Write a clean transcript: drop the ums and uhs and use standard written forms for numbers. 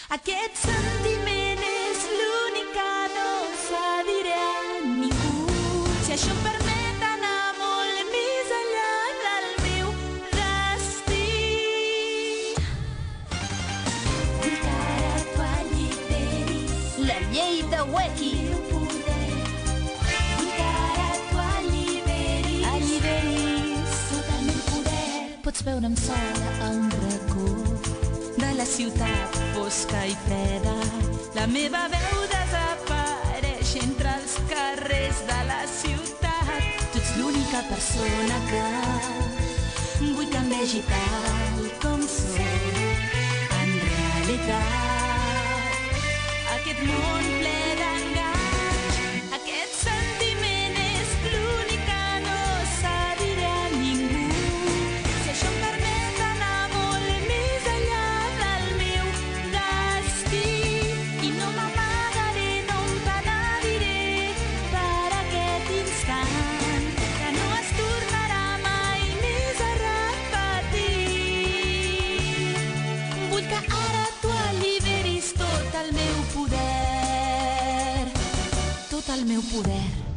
Aquest sentiment és l'únic que no cediré a ningú. Si això em permet anar molt més enllà del meu destí. Vull que ara tu alliberis La llei de Weki. el teu poder. Vull que ara tu alliberis tot el meu poder. Pots veure'm sola a un racó de la ciutat fosca i freda. La meva veu desapareix entre els carrers de la ciutat. Tu ets l'única persona que vull que em vegi tal com sóc. En realitat, aquest món ple d'enganys, aquest sentiment és l'únic que no cediré a ningú. Si això em permet anar molt més enllà del meu destí. I no m'amagaré, no em penediré per aquest instant que no es tornarà mai més a repetir. Vull que ara tu alliberis tot el meu poder, tot el meu poder.